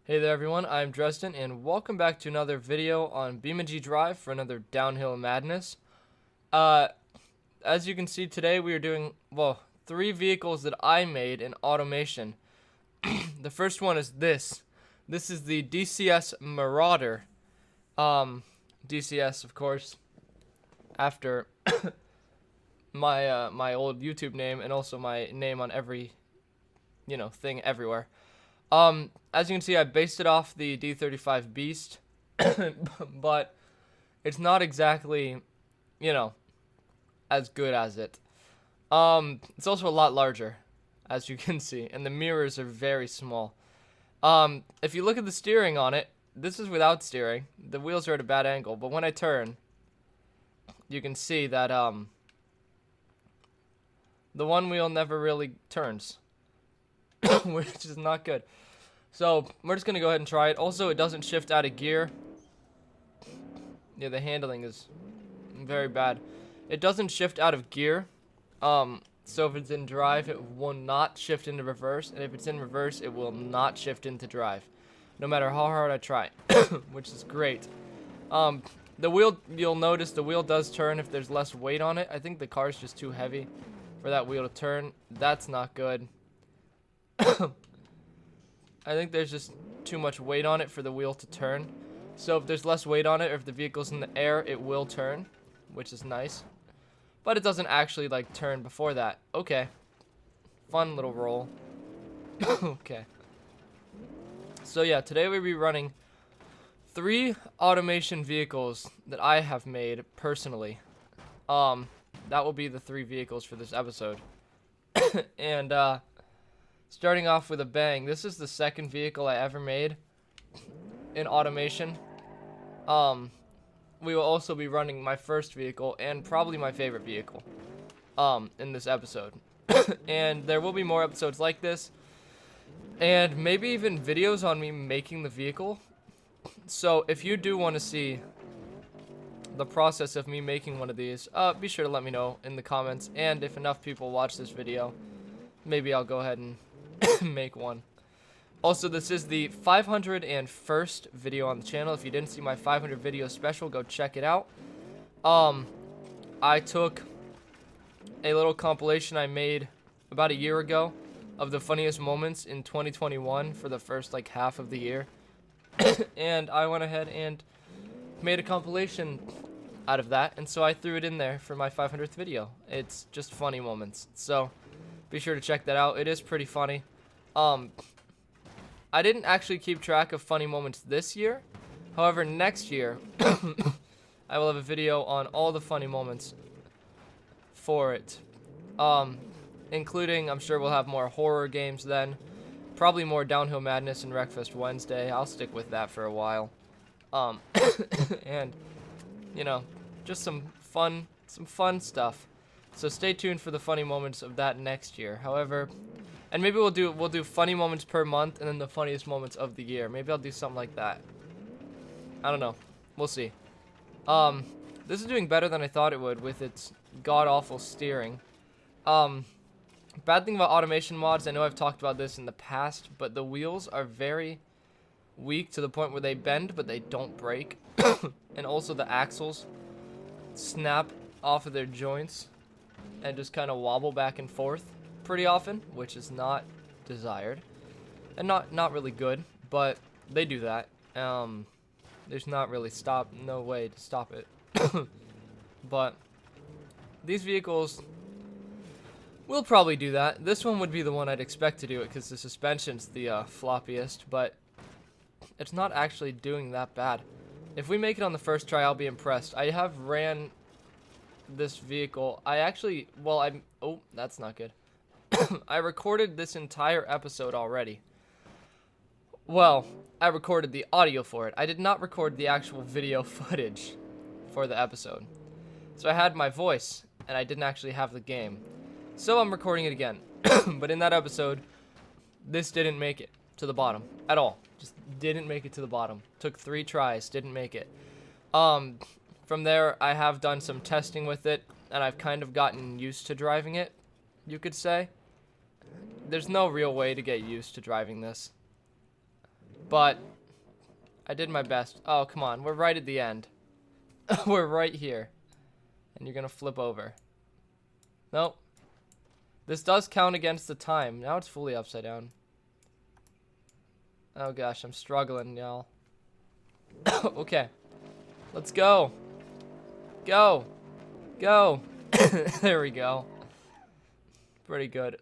Hey there everyone, I'm Dresden and welcome back to another video on BeamNG.drive for another downhill madness. Uh, as you can see today we are doing, well, 3 vehicles that I made in automation. The first one is this. This is the DCS Marauder. DCS of course, after my old YouTube name and also my name on every, thing everywhere. As you can see, I based it off the D35 Beast, but it's not exactly, as good as it. It's also a lot larger, as you can see, and the mirrors are very small. If you look at the steering on it, this is without steering. The wheels are at a bad angle, but when I turn, you can see that, the one wheel never really turns, which is not good. So we're just gonna go ahead and try it. Also, it doesn't shift out of gear. Yeah, the handling is very bad. It doesn't shift out of gear. So if it's in drive, it will not shift into reverse, and if it's in reverse, it will not shift into drive, no matter how hard I try, which is great. The wheel, you'll notice the wheel does turn if there's less weight on it. I think the car's just too heavy for that wheel to turn. That's not good. I think there's just too much weight on it for the wheel to turn. So if there's less weight on it, or if the vehicle's in the air, it will turn, which is nice. But it doesn't actually, like, turn before that. Okay. Fun little roll. Okay. So yeah, today we'll be running 3 automation vehicles that I have made personally. That will be the 3 vehicles for this episode. And, starting off with a bang, this is the second vehicle I ever made in automation. We will also be running my first vehicle and probably my favorite vehicle in this episode. And there will be more episodes like this, and maybe even videos on me making the vehicle. So if you do want to see the process of me making one of these, be sure to let me know in the comments, and if enough people watch this video, maybe I'll go ahead and make one. Also, this is the 501st video on the channel. If you didn't see my 500 video special, go check it out. I took a little compilation I made about a year ago of the funniest moments in 2021 for the first like half of the year. And I went ahead and made a compilation out of that, and so I threw it in there for my 500th video. It's just funny moments, so be sure to check that out. It is pretty funny. I didn't actually keep track of funny moments this year. However, next year, I will have a video on all the funny moments for it. Including, I'm sure we'll have more horror games then. Probably more Downhill Madness and Wreckfest Wednesday. I'll stick with that for a while. And, just some fun stuff. So stay tuned for the funny moments of that next year. However, and maybe we'll do funny moments per month and then the funniest moments of the year. Maybe I'll do something like that. I don't know. We'll see. This is doing better than I thought it would with its god-awful steering. Bad thing about automation mods, I know I've talked about this in the past, but the wheels are very weak to the point where they bend but they don't break. And also the axles snap off of their joints and just kind of wobble back and forth pretty often, which is not desired and not really good, but they do that. There's not really no way to stop it. But these vehicles will probably do that. This one would be the one I'd expect to do it because the suspension's the floppiest, but it's not actually doing that bad. If we make it on the first try, I'll be impressed. I have ran this vehicle. Oh, that's not good. I recorded this entire episode already. Well, I recorded the audio for it. I did not record the actual video footage for the episode. So I had my voice, and I didn't actually have the game. So I'm recording it again. But in that episode, this didn't make it to the bottom at all. Just didn't make it to the bottom. Took 3 tries, didn't make it. From there, I have done some testing with it, and I've kind of gotten used to driving it, you could say. There's no real way to get used to driving this. but I did my best. Oh, come on. We're right at the end. We're right here. And you're going to flip over. Nope. This does count against the time. Now it's fully upside down. Oh, gosh. I'm struggling, y'all. Okay. Let's go. Go. Go. There we go. Pretty good.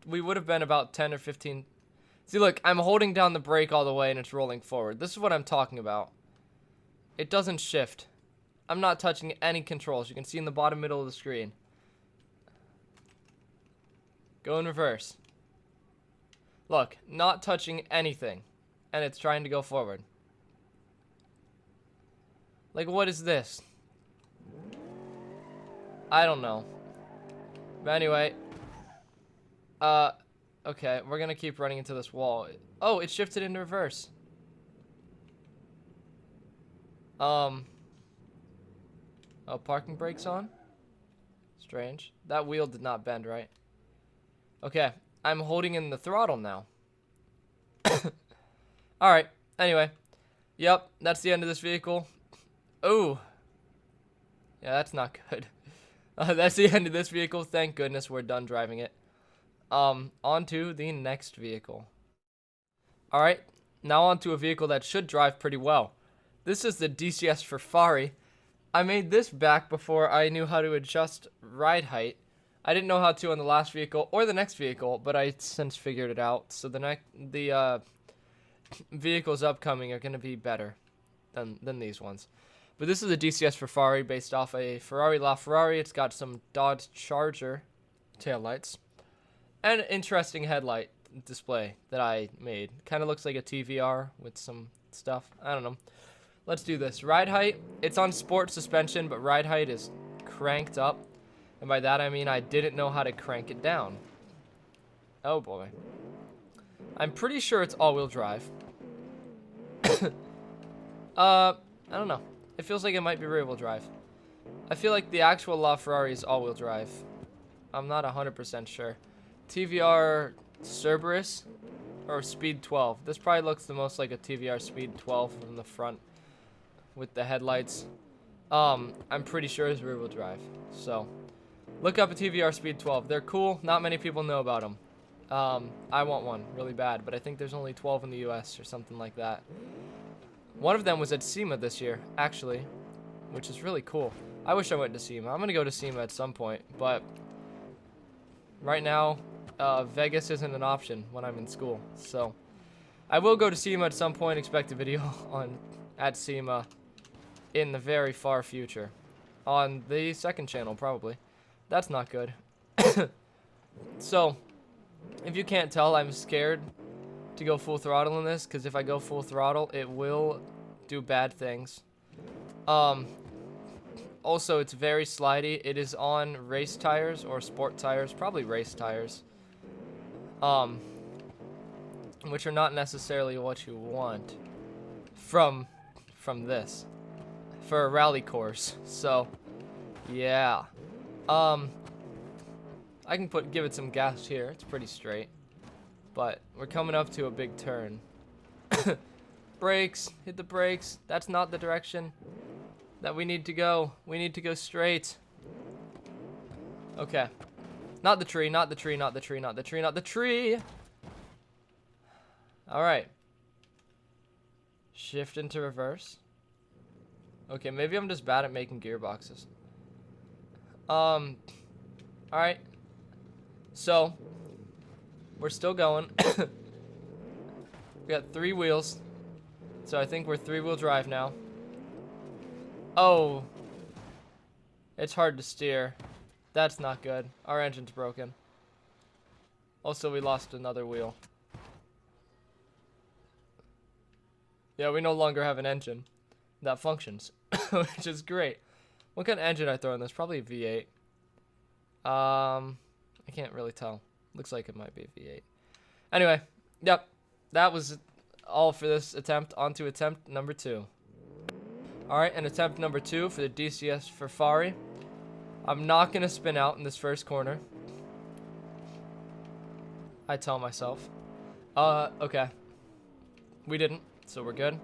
We would have been about 10 or 15. See, look, I'm holding down the brake all the way and it's rolling forward. This is what I'm talking about. It doesn't shift. I'm not touching any controls. You can see in the bottom middle of the screen. Go in reverse. Look, not touching anything. And it's trying to go forward. Like, what is this? I don't know. But anyway. Okay, we're gonna keep running into this wall. Oh, it shifted into reverse. Oh, parking brakes on? Strange. That wheel did not bend, right? Okay, I'm holding in the throttle now. Alright, anyway. Yep, that's the end of this vehicle. Ooh. Yeah, that's not good. That's the end of this vehicle. Thank goodness we're done driving it. On to the next vehicle. Alright, now on to a vehicle that should drive pretty well. This is the DCS Ferrari. I made this back before I knew how to adjust ride height. I didn't know how to on the last vehicle or the next vehicle, but I since figured it out. So the vehicles upcoming are going to be better than these ones. But this is a DCS Ferrari based off a Ferrari LaFerrari. It's got some Dodge Charger taillights and an interesting headlight display that I made. Kind of looks like a TVR with some stuff. I don't know. Let's do this. Ride height, it's on sport suspension, but ride height is cranked up. And by that I mean I didn't know how to crank it down. Oh boy. I'm pretty sure it's all-wheel drive. I don't know. It feels like it might be rear-wheel drive. I feel like the actual LaFerrari is all-wheel drive. I'm not 100% sure. TVR Cerberus or Speed 12. This probably looks the most like a TVR Speed 12 from the front with the headlights. I'm pretty sure it's rear-wheel drive. So, look up a TVR Speed 12. They're cool. Not many people know about them. I want one really bad, but I think there's only 12 in the US or something like that. One of them was at SEMA this year, actually, which is really cool. I wish I went to SEMA. I'm going to go to SEMA at some point, but right now, Vegas isn't an option when I'm in school. So, I will go to SEMA at some point. Expect a video at SEMA in the very far future. On the second channel, probably. That's not good. So, if you can't tell, I'm scared to go full throttle in this, because if I go full throttle, it will do bad things. Also, it's very slidey. It is on race tires or sport tires, probably race tires, which are not necessarily what you want from this for a rally course. So, yeah. I can give it some gas here. It's pretty straight. But we're coming up to a big turn. Brakes. Hit the brakes. That's not the direction that we need to go. We need to go straight. Okay. Not the tree, not the tree, not the tree, not the tree, not the tree. Alright. Shift into reverse. Okay, maybe I'm just bad at making gearboxes. Alright. So, we're still going. We got 3 wheels. So I think we're 3-wheel drive now. Oh. It's hard to steer. That's not good. Our engine's broken. Also, we lost another wheel. Yeah, we no longer have an engine that functions, which is great. What kind of engine I throw in this? Probably a V8. I can't really tell. Looks like it might be a V8. Anyway, yep. That was all for this attempt. On to attempt number 2. Alright, and attempt number 2 for the DCS Ferrari. I'm not going to spin out in this first corner. I tell myself. Okay. We didn't, so we're good.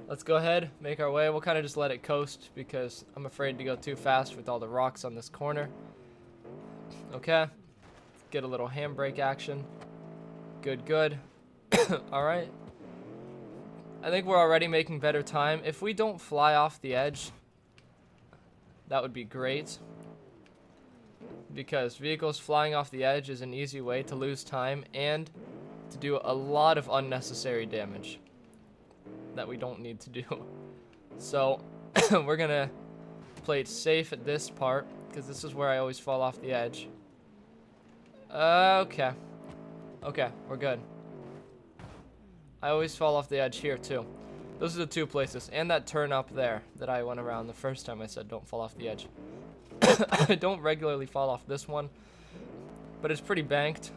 Let's go ahead, make our way. We'll kind of just let it coast because I'm afraid to go too fast with all the rocks on this corner. Okay. Get a little handbrake action. Good, good. All right. I think we're already making better time. If we don't fly off the edge, that would be great. Because vehicles flying off the edge is an easy way to lose time and to do a lot of unnecessary damage that we don't need to do. So we're gonna play it safe at this part because this is where I always fall off the edge. Okay, we're good. I always fall off the edge here too. Those are the two places, and that turn up there that I went around the first time I said don't fall off the edge. I don't regularly fall off this one, but it's pretty banked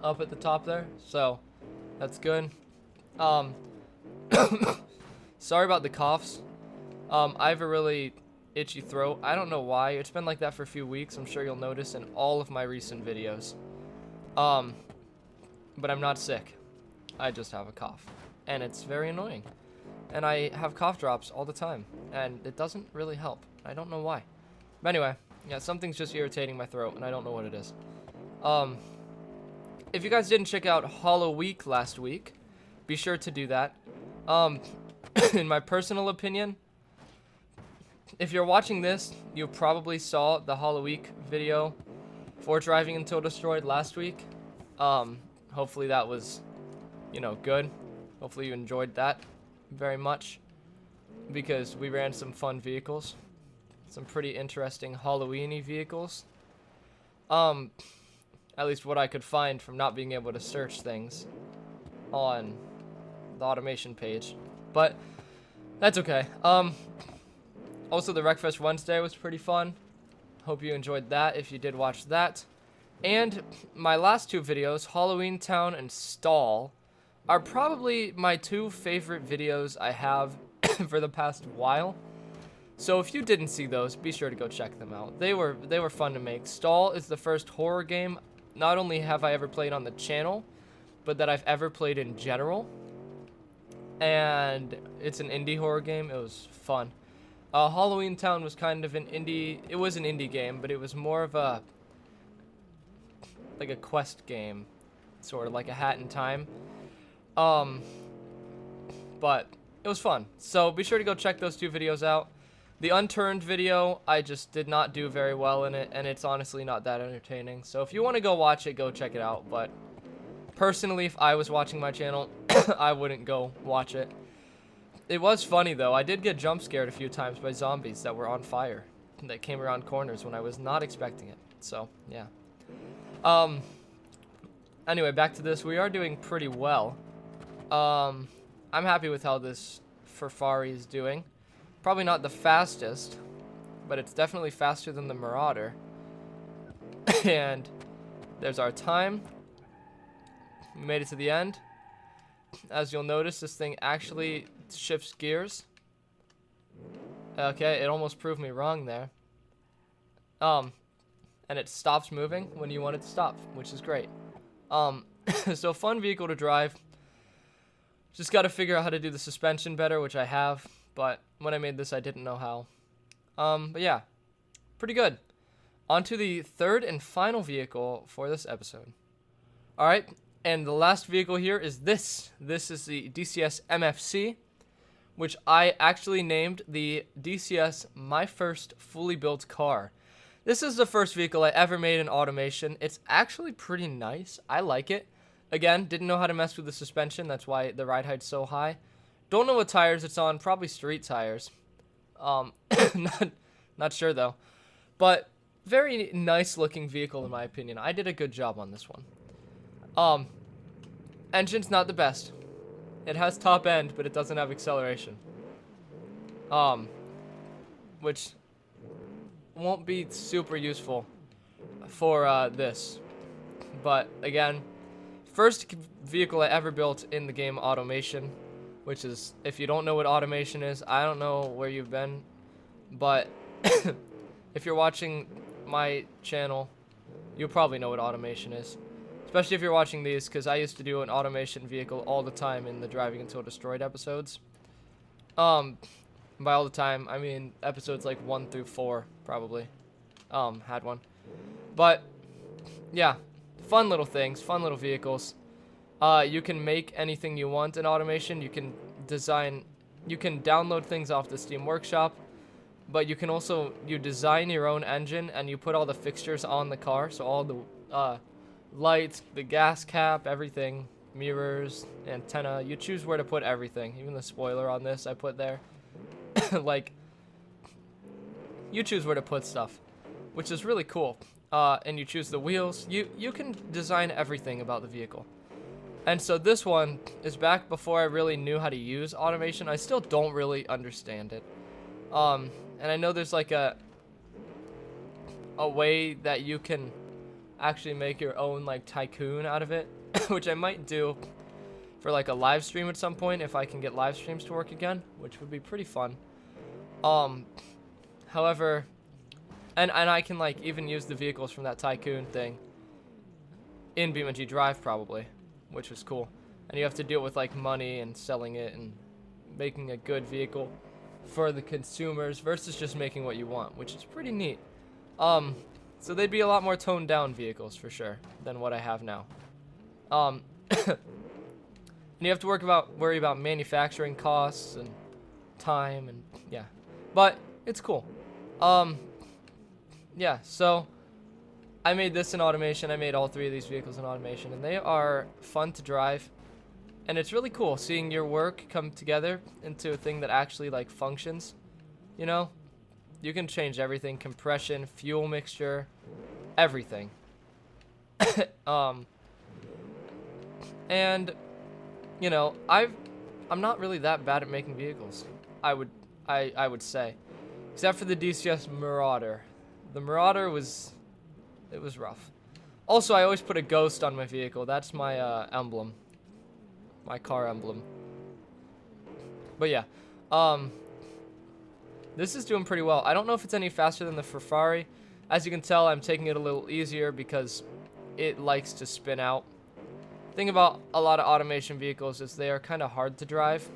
up at the top there, so that's good. Sorry about the coughs. I have a really itchy throat. I don't know why. It's been like that for a few weeks. I'm sure you'll notice in all of my recent videos. But I'm not sick. I just have a cough, and it's very annoying. And I have cough drops all the time, and it doesn't really help. I don't know why. But anyway, yeah, something's just irritating my throat, and I don't know what it is. If you guys didn't check out Hollow Week last week, be sure to do that. In my personal opinion, if you're watching this, you probably saw the Hollow Week video for Driving Until Destroyed last week. Hopefully that was, you know, good. Hopefully you enjoyed that very much because we ran some fun vehicles. Some pretty interesting Halloween-y vehicles. At least what I could find from not being able to search things on the automation page. But that's okay. Also, the Wreckfest Wednesday was pretty fun. Hope you enjoyed that if you did watch that. And my last two videos, Halloween Town and Stall, are probably my two favorite videos I have for the past while. So if you didn't see those, be sure to go check them out. They were fun to make. Stall is the first horror game not only have I ever played on the channel, but that I've ever played in general. And it's an indie horror game. It was fun. Halloween Town was kind of an indie. It was an indie game, but it was more of a like a quest game, sort of like a Hat in Time. But it was fun. So be sure to go check those two videos out. The Unturned video, I just did not do very well in it, and it's honestly not that entertaining. So if you want to go watch it, go check it out. But personally, if I was watching my channel, I wouldn't go watch it. It was funny, though. I did get jump scared a few times by zombies that were on fire, that came around corners when I was not expecting it. So, yeah. Anyway, back to this. We are doing pretty well. I'm happy with how this Ferrari is doing. Probably not the fastest, but it's definitely faster than the Marauder. And there's our time. We made it to the end. As you'll notice, this thing actually shifts gears. Okay, it almost proved me wrong there. And it stops moving when you want it to stop, which is great. So fun vehicle to drive. Just got to figure out how to do the suspension better, which I have. But when I made this, I didn't know how. But yeah, pretty good. On to the third and final vehicle for this episode. All right, and the last vehicle here is this. This is the DCS MFC, which I actually named the DCS My First Fully Built Car. This is the first vehicle I ever made in automation. It's actually pretty nice. I like it. Again, didn't know how to mess with the suspension. That's why the ride height's so high. Don't know what tires it's on. Probably street tires. Not sure though. But very nice looking vehicle in my opinion. I did a good job on this one. Engine's not the best. It has top end, but it doesn't have acceleration. Which won't be super useful for this. But again, first vehicle I ever built in the game automation, which is, if you don't know what automation is, I don't know where you've been, but if you're watching my channel, you'll probably know what automation is. especially if you're watching these, because I used to do an automation vehicle all the time in the Driving Until Destroyed episodes. By all the time, I mean episodes like 1 through 4, probably. Had one. But, yeah, fun little things, fun little vehicles. You can make anything you want in automation. You can design, you can download things off the Steam Workshop, but you can also, you design your own engine and you put all the fixtures on the car. So all the lights, the gas cap, everything, mirrors, antenna. You choose where to put everything. Even the spoiler on this I put there. Like, you choose where to put stuff, which is really cool. And you choose the wheels. You can design everything about the vehicle. And so this one is back before I really knew how to use automation. I still don't really understand it. And I know there's like a way that you can actually make your own like tycoon out of it, which I might do for like a live stream at some point if I can get live streams to work again, which would be pretty fun. However, and I can like even use the vehicles from that tycoon thing in BeamNG.drive probably, which was cool. And you have to deal with like money and selling it and making a good vehicle for the consumers versus just making what you want, which is pretty neat. So they'd be a lot more toned down vehicles for sure than what I have now. And you have to worry about manufacturing costs and time and yeah, but it's cool. Yeah, so I made this in automation. I made all 3 of these vehicles in automation, and they are fun to drive. And it's really cool seeing your work come together into a thing that actually like functions. You know, you can change everything: compression, fuel mixture, everything. And you know, I'm not really that bad at making vehicles. I would say, except for the DCS Marauder. The Marauder was rough. Also, I always put a ghost on my vehicle. That's my emblem. My car emblem. But yeah. This is doing pretty well. I don't know if it's any faster than the Ferrari. As you can tell, I'm taking it a little easier because it likes to spin out. The thing about a lot of automation vehicles is they are kind of hard to drive,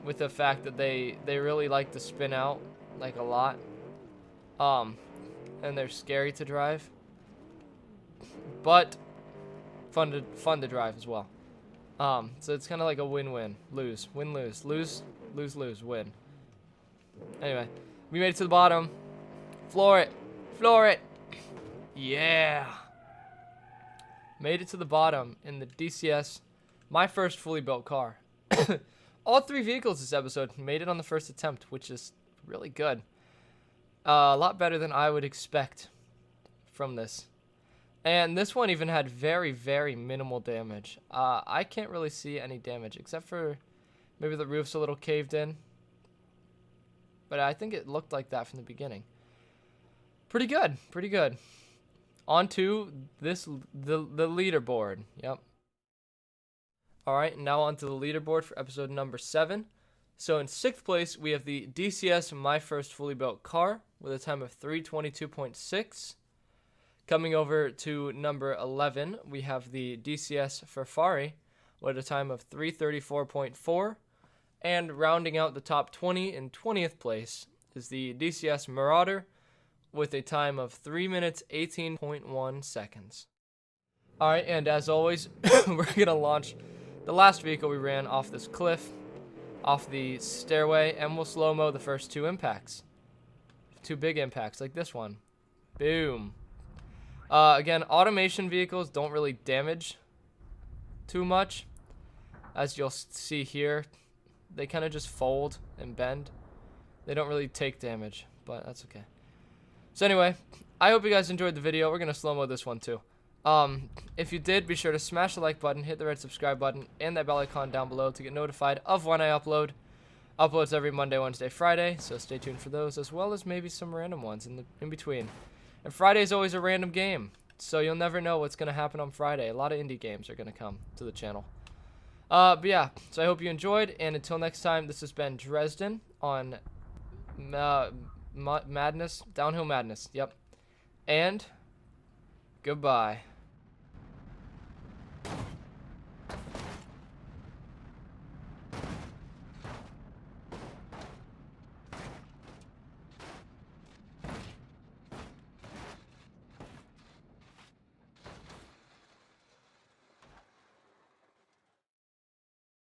with the fact that they really like to spin out like a lot. And they're scary to drive, but fun to drive as well. So it's kind of like a win-win, lose, win-lose, lose, lose, lose, win. Anyway, we made it to the bottom. Floor it, floor it. Yeah. Made it to the bottom in the DCS, my first fully built car. All 3 vehicles this episode made it on the first attempt, which is really good. A lot better than I would expect from this. And this one even had very, very minimal damage. I can't really see any damage, except for maybe the roof's a little caved in. But I think it looked like that from the beginning. Pretty good, pretty good. On to the leaderboard. Yep. Alright, now on to the leaderboard for episode number 7. So in 6th place, we have the DCS My First Fully Built Car with a time of 3:22.6. Coming over to number 11, we have the DCS Ferrari with a time of 3:34.4. And rounding out the top 20 in 20th place is the DCS Marauder with a time of 3 minutes 18.1 seconds. Alright, and as always, we're going to launch the last vehicle we ran off this cliff, off the stairway, and we'll slow-mo the first 2 impacts. 2 big impacts like this one. Boom. Again, automation vehicles don't really damage too much. As you'll see here, they kind of just fold and bend. They don't really take damage, but that's okay. So anyway, I hope you guys enjoyed the video. We're going to slow-mo this one too. If you did, be sure to smash the like button, hit the red subscribe button, and that bell icon down below to get notified of when I upload. Uploads every Monday, Wednesday, Friday, so stay tuned for those, as well as maybe some random ones in between. And Friday is always a random game, so you'll never know what's going to happen on Friday. A lot of indie games are going to come to the channel. But yeah, so I hope you enjoyed, and until next time, this has been Dresden on Madness, Downhill Madness, yep. And goodbye.